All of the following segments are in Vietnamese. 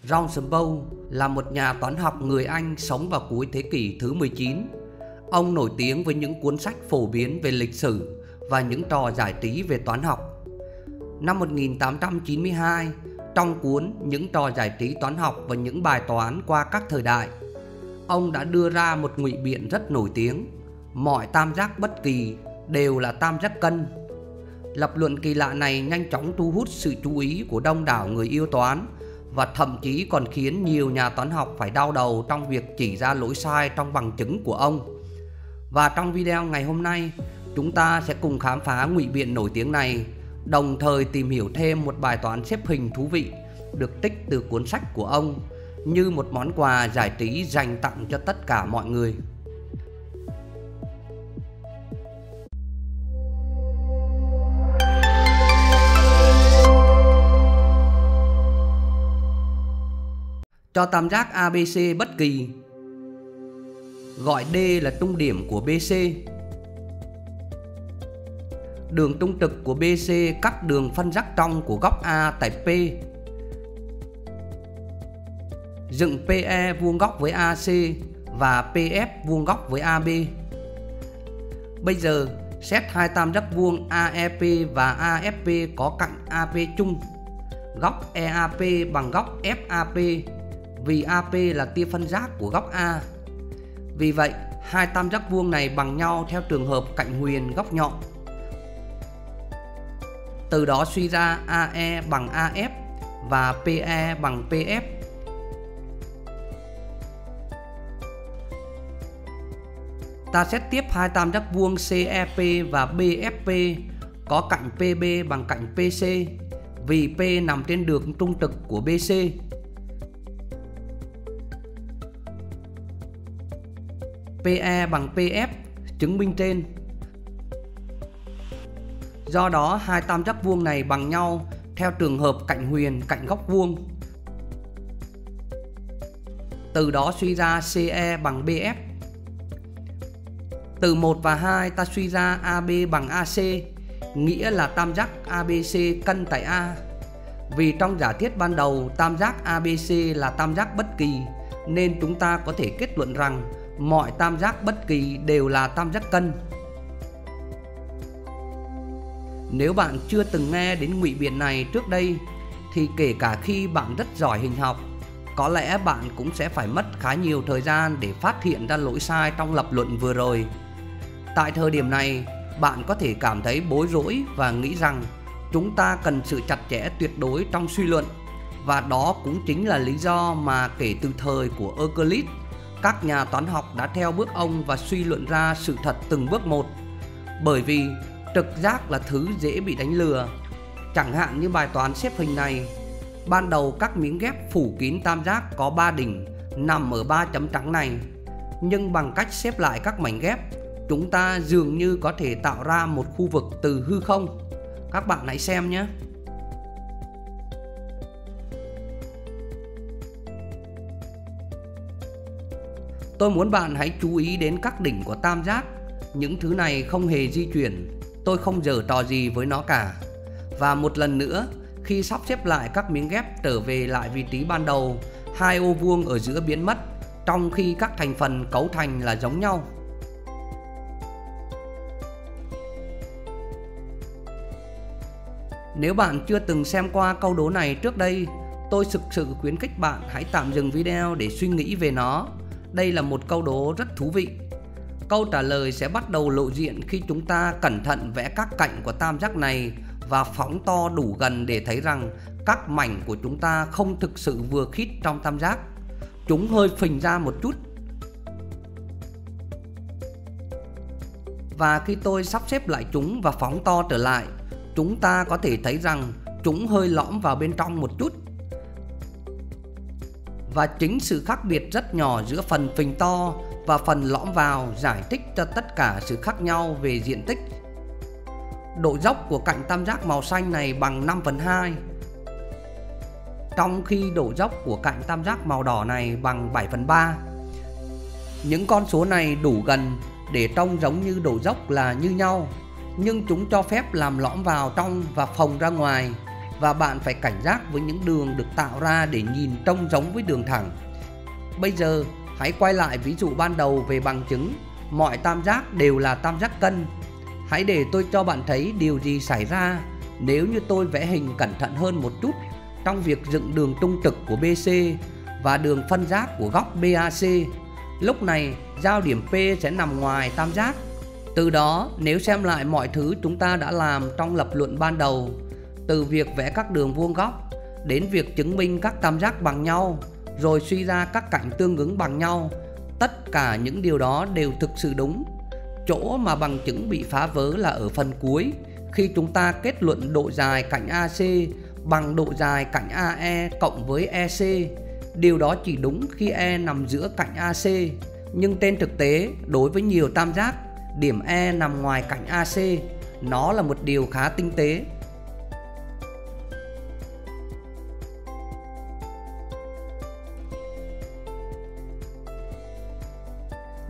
John Snow là một nhà toán học người Anh sống vào cuối thế kỷ thứ 19. Ông nổi tiếng với những cuốn sách phổ biến về lịch sử và những trò giải trí về toán học. Năm 1892, trong cuốn Những trò giải trí toán học và những bài toán qua các thời đại, ông đã đưa ra một ngụy biện rất nổi tiếng: mọi tam giác bất kỳ đều là tam giác cân. Lập luận kỳ lạ này nhanh chóng thu hút sự chú ý của đông đảo người yêu toán, và thậm chí còn khiến nhiều nhà toán học phải đau đầu trong việc chỉ ra lỗi sai trong bằng chứng của ông. Và trong video ngày hôm nay, chúng ta sẽ cùng khám phá ngụy biện nổi tiếng này, đồng thời tìm hiểu thêm một bài toán xếp hình thú vị được trích từ cuốn sách của ông, như một món quà giải trí dành tặng cho tất cả mọi người. Cho tam giác ABC bất kỳ, gọi D là trung điểm của BC. Đường trung trực của BC cắt đường phân giác trong của góc A tại P. Dựng PE vuông góc với AC và PF vuông góc với AB. Bây giờ xét hai tam giác vuông AEP và AFP có cạnh AP chung. Góc EAP bằng góc FAP, vì AP là tia phân giác của góc A. Vì vậy, hai tam giác vuông này bằng nhau theo trường hợp cạnh huyền góc nhọn. Từ đó suy ra AE bằng AF và PE bằng PF. Ta xét tiếp hai tam giác vuông CEP và BFP có cạnh PB bằng cạnh PC, vì P nằm trên đường trung trực của BC. PE bằng PF chứng minh trên. Do đó hai tam giác vuông này bằng nhau theo trường hợp cạnh huyền cạnh góc vuông. Từ đó suy ra CE bằng BF. Từ 1 và 2 ta suy ra AB bằng AC, nghĩa là tam giác ABC cân tại A. Vì trong giả thiết ban đầu tam giác ABC là tam giác bất kỳ, nên chúng ta có thể kết luận rằng mọi tam giác bất kỳ đều là tam giác cân. Nếu bạn chưa từng nghe đến ngụy biện này trước đây, thì kể cả khi bạn rất giỏi hình học, có lẽ bạn cũng sẽ phải mất khá nhiều thời gian để phát hiện ra lỗi sai trong lập luận vừa rồi. Tại thời điểm này, bạn có thể cảm thấy bối rối và nghĩ rằng chúng ta cần sự chặt chẽ tuyệt đối trong suy luận. Và đó cũng chính là lý do mà kể từ thời của Euclid, các nhà toán học đã theo bước ông và suy luận ra sự thật từng bước một. Bởi vì trực giác là thứ dễ bị đánh lừa. Chẳng hạn như bài toán xếp hình này, ban đầu các miếng ghép phủ kín tam giác có 3 đỉnh nằm ở 3 chấm trắng này. Nhưng bằng cách xếp lại các mảnh ghép, chúng ta dường như có thể tạo ra một khu vực từ hư không. Các bạn hãy xem nhé. Tôi muốn bạn hãy chú ý đến các đỉnh của tam giác. Những thứ này không hề di chuyển. Tôi không giở trò gì với nó cả. Và một lần nữa, khi sắp xếp lại các miếng ghép trở về lại vị trí ban đầu, hai ô vuông ở giữa biến mất, trong khi các thành phần cấu thành là giống nhau. Nếu bạn chưa từng xem qua câu đố này trước đây, tôi thực sự khuyến khích bạn hãy tạm dừng video để suy nghĩ về nó. Đây là một câu đố rất thú vị. Câu trả lời sẽ bắt đầu lộ diện khi chúng ta cẩn thận vẽ các cạnh của tam giác này và phóng to đủ gần để thấy rằng các mảnh của chúng ta không thực sự vừa khít trong tam giác. Chúng hơi phình ra một chút. Và khi tôi sắp xếp lại chúng và phóng to trở lại, chúng ta có thể thấy rằng chúng hơi lõm vào bên trong một chút. Và chính sự khác biệt rất nhỏ giữa phần phình to và phần lõm vào giải thích cho tất cả sự khác nhau về diện tích. Độ dốc của cạnh tam giác màu xanh này bằng 5/2, trong khi độ dốc của cạnh tam giác màu đỏ này bằng 7/3. Những con số này đủ gần để trông giống như độ dốc là như nhau, nhưng chúng cho phép làm lõm vào trong và phồng ra ngoài, và bạn phải cảnh giác với những đường được tạo ra để nhìn trông giống với đường thẳng. Bây giờ hãy quay lại ví dụ ban đầu về bằng chứng mọi tam giác đều là tam giác cân. Hãy để tôi cho bạn thấy điều gì xảy ra nếu như tôi vẽ hình cẩn thận hơn một chút trong việc dựng đường trung trực của BC và đường phân giác của góc BAC. Lúc này giao điểm P sẽ nằm ngoài tam giác. Từ đó nếu xem lại mọi thứ chúng ta đã làm trong lập luận ban đầu, từ việc vẽ các đường vuông góc đến việc chứng minh các tam giác bằng nhau, rồi suy ra các cạnh tương ứng bằng nhau, tất cả những điều đó đều thực sự đúng. Chỗ mà bằng chứng bị phá vỡ là ở phần cuối, khi chúng ta kết luận độ dài cạnh AC bằng độ dài cạnh AE cộng với EC. Điều đó chỉ đúng khi E nằm giữa cạnh AC, nhưng trên thực tế đối với nhiều tam giác, điểm E nằm ngoài cạnh AC. Nó là một điều khá tinh tế.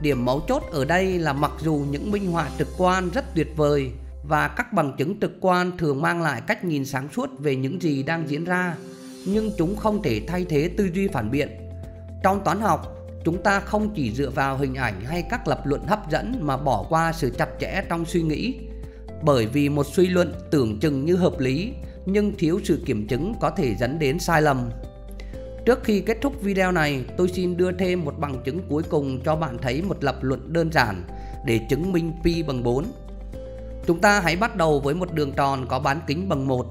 Điểm mấu chốt ở đây là mặc dù những minh họa trực quan rất tuyệt vời và các bằng chứng trực quan thường mang lại cách nhìn sáng suốt về những gì đang diễn ra, nhưng chúng không thể thay thế tư duy phản biện. Trong toán học, chúng ta không chỉ dựa vào hình ảnh hay các lập luận hấp dẫn mà bỏ qua sự chặt chẽ trong suy nghĩ. Bởi vì một suy luận tưởng chừng như hợp lý nhưng thiếu sự kiểm chứng có thể dẫn đến sai lầm. Trước khi kết thúc video này, tôi xin đưa thêm một bằng chứng cuối cùng cho bạn thấy một lập luận đơn giản để chứng minh pi bằng 4. Chúng ta hãy bắt đầu với một đường tròn có bán kính bằng 1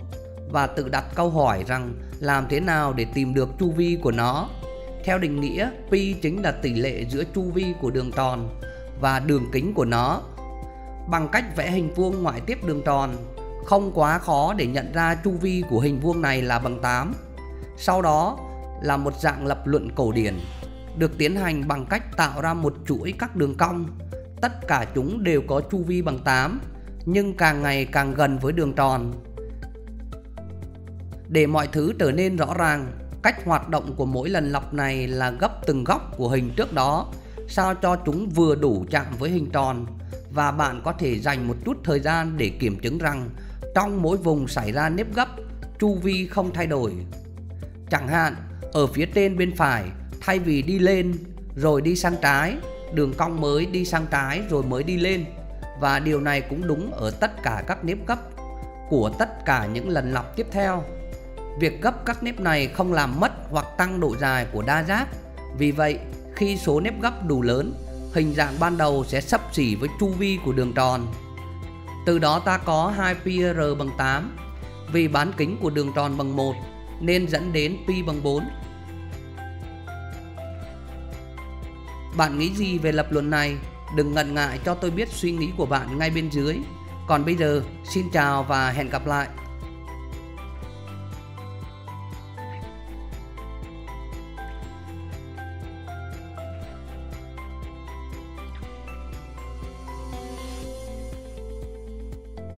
và tự đặt câu hỏi rằng làm thế nào để tìm được chu vi của nó. Theo định nghĩa, pi chính là tỷ lệ giữa chu vi của đường tròn và đường kính của nó. Bằng cách vẽ hình vuông ngoại tiếp đường tròn, không quá khó để nhận ra chu vi của hình vuông này là bằng 8. Sau đó là một dạng lập luận cổ điển, được tiến hành bằng cách tạo ra một chuỗi các đường cong. Tất cả chúng đều có chu vi bằng 8, nhưng càng ngày càng gần với đường tròn. Để mọi thứ trở nên rõ ràng, cách hoạt động của mỗi lần lập này là gấp từng góc của hình trước đó, sao cho chúng vừa đủ chạm với hình tròn, và bạn có thể dành một chút thời gian để kiểm chứng rằng trong mỗi vùng xảy ra nếp gấp, chu vi không thay đổi. Chẳng hạn, ở phía trên bên phải, thay vì đi lên rồi đi sang trái, đường cong mới đi sang trái rồi mới đi lên. Và điều này cũng đúng ở tất cả các nếp gấp của tất cả những lần lặp tiếp theo. Việc gấp các nếp này không làm mất hoặc tăng độ dài của đa giác. Vì vậy, khi số nếp gấp đủ lớn, hình dạng ban đầu sẽ xấp xỉ với chu vi của đường tròn. Từ đó ta có 2 pi r bằng 8. Vì bán kính của đường tròn bằng 1 nên dẫn đến pi bằng 4. Bạn nghĩ gì về lập luận này? Đừng ngần ngại cho tôi biết suy nghĩ của bạn ngay bên dưới. Còn bây giờ, xin chào và hẹn gặp lại.